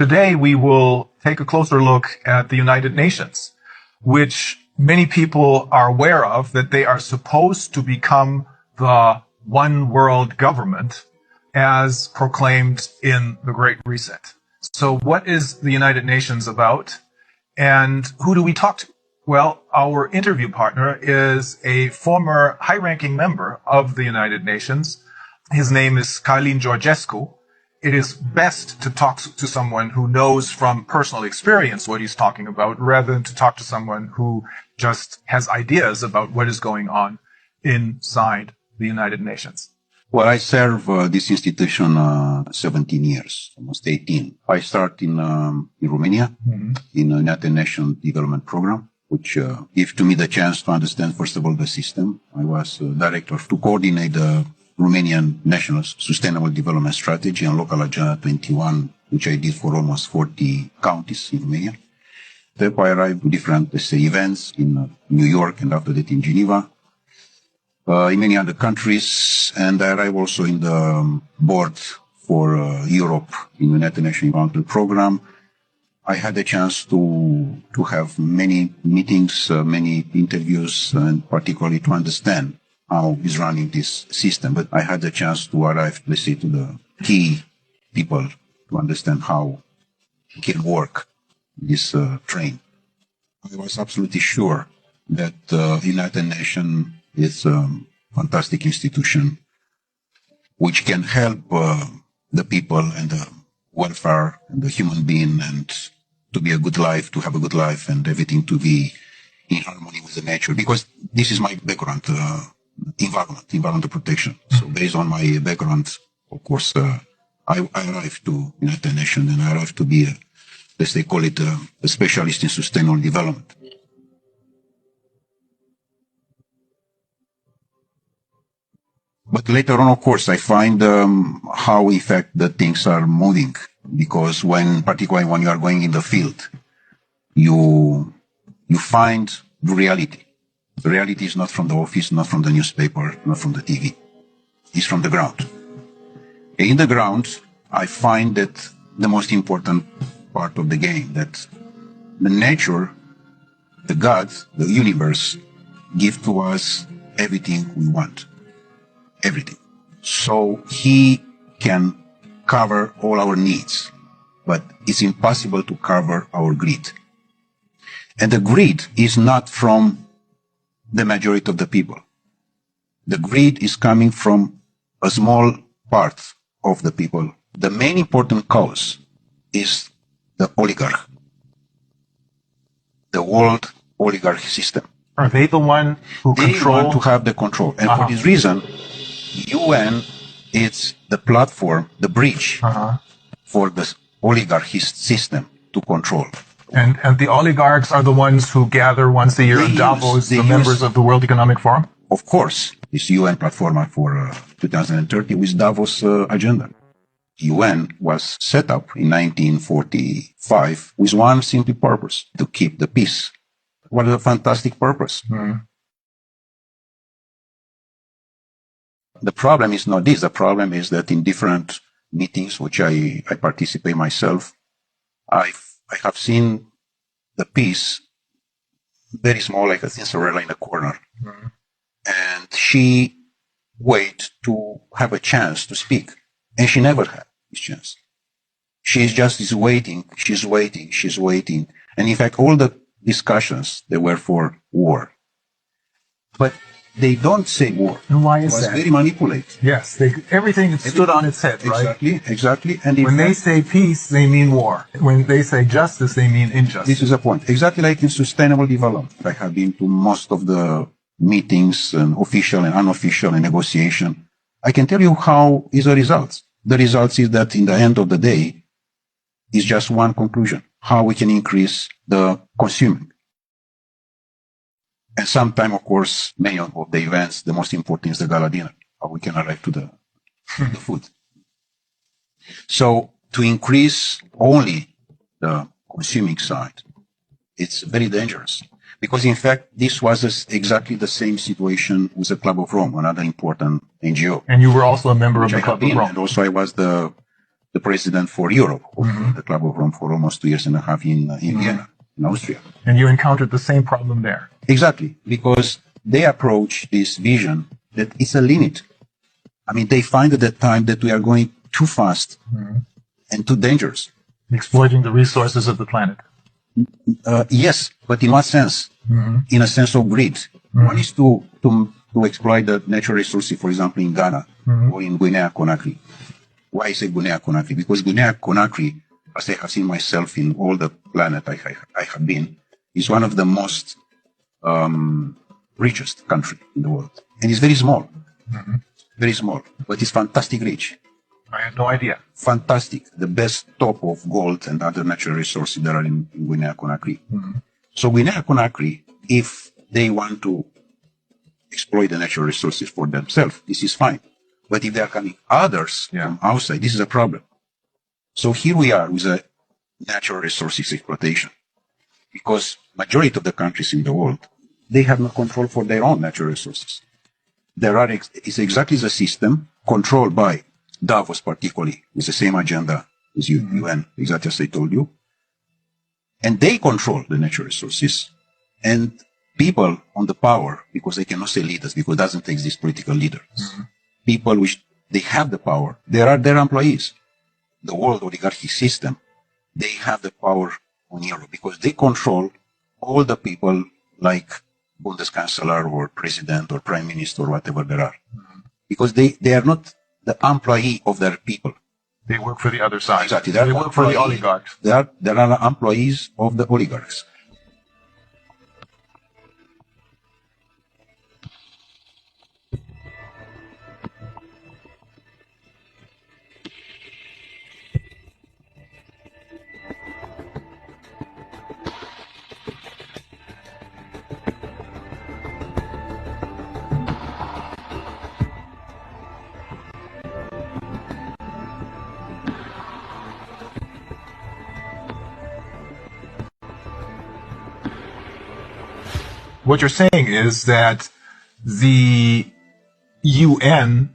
Today, we will take a closer look at the United Nations, which many people are aware of, that they are supposed to become the one world government as proclaimed in the Great Reset. So what is the United Nations about, and who do we talk to? Well, our interview partner is a former high-ranking member of the United Nations. His name is Călin Georgescu. It is best to talk to someone who knows from personal experience what he's talking about, rather than to talk to someone who just has ideas about what is going on inside the United Nations. Well, I serve this institution 17 years, almost 18. I started in Romania, in the United Nations Development Program, which gave to me the chance to understand, first of all, the system. I was director to coordinate the Romanian National Sustainable Development Strategy and Local Agenda 21, which I did for almost 40 counties in Romania. Therefore, I arrived to different, let's say, events in New York and after that in Geneva, in many other countries, and I arrived also in the board for Europe in the United Nations Environmental Program. I had the chance to have many meetings, many interviews, and particularly to understand how is running this system. But I had the chance to arrive, let's say, to the key people to understand how it can work, this train. I was absolutely sure that the United Nations is a fantastic institution which can help the people and the welfare and the human being, and to be a good life, to have a good life, and everything to be in harmony with the nature. Because this is my background, environmental protection. So based on my background, of course, I arrived to United Nations, and I arrived to be, let's say, call it a specialist in sustainable development. But later on, of course, I find how, in fact, the things are moving. Because particularly when you are going in the field, you find the reality. The reality is not from the office, not from the newspaper, not from the TV. It's from the ground. In the ground, I find that the most important part of the game, that the nature, the God, the universe, give to us everything we want. Everything. So he can cover all our needs, but it's impossible to cover our greed. And the greed is not from the majority of the people. The greed is coming from a small part of the people. The main important cause is the oligarch, the world oligarch system. Are they the one who control? They want to have the control. And for this reason, UN is the platform, the bridge for the oligarchy system to control. And the oligarchs are the ones who gather once a year in Davos, the members of the World Economic Forum? Of course, this UN platform for 2030 with Davos agenda. UN was set up in 1945 with one simple purpose, to keep the peace. What a fantastic purpose. The problem is not this. The problem is that in different meetings, which I participate myself, I have seen the peace very small, like a Cinderella in the corner. And she wait to have a chance to speak. And she never had this chance. She's waiting. She's waiting. And in fact, all the discussions, they were for war. But they don't say war. And why is that? It was very manipulated. Yes, everything stood on its head, right? Exactly. And when they say peace, they mean war. When they say justice, they mean injustice. This is the point. Exactly like in sustainable development. I have been to most of the meetings, and official and unofficial, and negotiation. I can tell you how is the results. The results is that in the end of the day, is just one conclusion: how we can increase the consuming. And sometime, of course, many of the events, the most important is the gala dinner, how we can arrive to the food. So to increase only the consuming side, it's very dangerous. Because in fact, this was exactly the same situation with the Club of Rome, another important NGO. And you were also a member of the Club of Rome. And also I was the the president for Europe, of the Club of Rome, for almost 2.5 years in Vienna, in Austria. And you encountered the same problem there. Exactly, because they approach this vision that it's a limit. I mean, they find at that time that we are going too fast and too dangerous. Exploiting the resources of the planet. Yes, but in what sense? In a sense of greed. One is to exploit the natural resources, for example, in Ghana or in Guinea-Conakry. Why I say Guinea-Conakry? Because Guinea-Conakry, as I have seen myself in all the planet I have been, is one of the most richest country in the world. And it's very small. Very small. But it's fantastic rich. I had no idea. Fantastic. The best top of gold and other natural resources that are in Guinea-Conakry. So Guinea-Conakry, if they want to exploit the natural resources for themselves, this is fine. But if there are coming others from outside, this is a problem. So here we are with a natural resources exploitation. Because majority of the countries in the world, they have no control for their own natural resources. It's exactly the system controlled by Davos particularly, with the same agenda as UN, exactly as I told you. And they control the natural resources. And people on the power, because they cannot say leaders, because it doesn't exist political leaders. People which they have the power, they are their employees. The world oligarchy system, they have the power on Europe because they control all the people like Bundeskanzler or president or prime minister or whatever there are. Because they are not the employee of their people. They work for the other side. Exactly. They work for the oligarchs. They are employees of the oligarchs. What you're saying is that the UN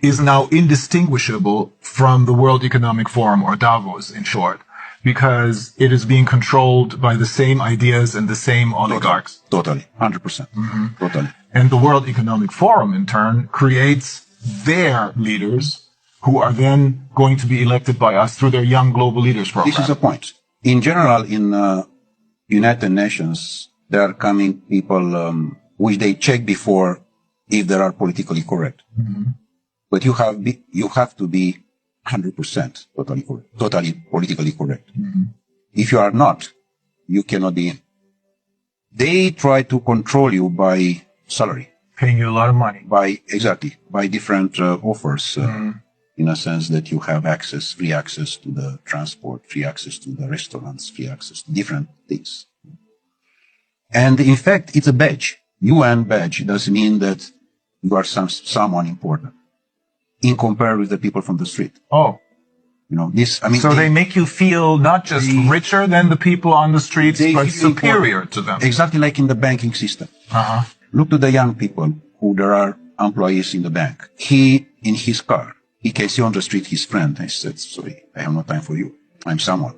is now indistinguishable from the World Economic Forum, or Davos in short, because it is being controlled by the same ideas and the same oligarchs. Totally. 100%. Totally. And the World Economic Forum, in turn, creates their leaders who are then going to be elected by us through their Young Global Leaders program. This is a point. In general, in United Nations, there are coming people which they check before if they are politically correct. But you have to be 100% totally politically correct. If you are not, you cannot be in. They try to control you by salary. Paying you a lot of money. By different offers, in a sense that you have free access to the transport, free access to the restaurants, free access to different things. And in fact, it's a badge. UN badge does mean that you are someone important in comparison with the people from the street. Oh. You know, this, I mean. So they make you feel not just richer than the people on the streets, but superior to them. Exactly like in the banking system. Look to the young people who there are employees in the bank. He, in his car, he can see on the street his friend. I said, sorry, I have no time for you. I'm someone.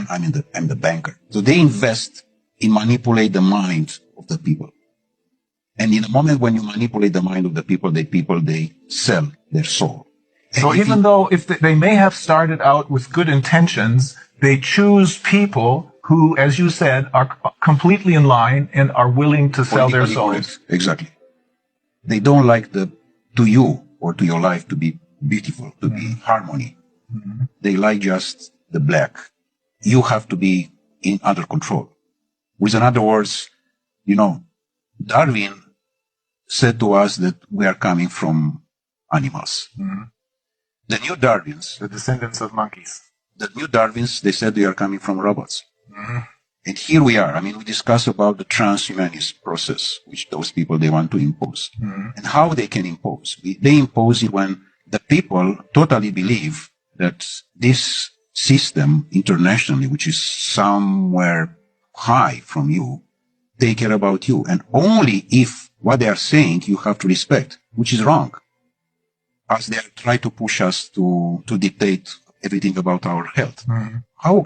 I'm the banker. So they invest in manipulate the mind of the people. And in the moment when you manipulate the mind of the people, they sell their soul. And so even though they may have started out with good intentions, they choose people who, as you said, are completely in line and are willing to sell their souls. Correct. Exactly. They don't like to you or to your life to be beautiful, to be harmony. They like just the black. You have to be under control. With other words, you know, Darwin said to us that we are coming from animals. The new Darwins, the descendants of monkeys. The new Darwins, they said they are coming from robots. And here we are. I mean, we discuss about the transhumanist process, which those people, they want to impose. And how they can impose. They impose it when the people totally believe that this system internationally, which is somewhere high from you, they care about you. And only if what they are saying you have to respect, which is wrong. As they are trying to push us to dictate everything about our health. How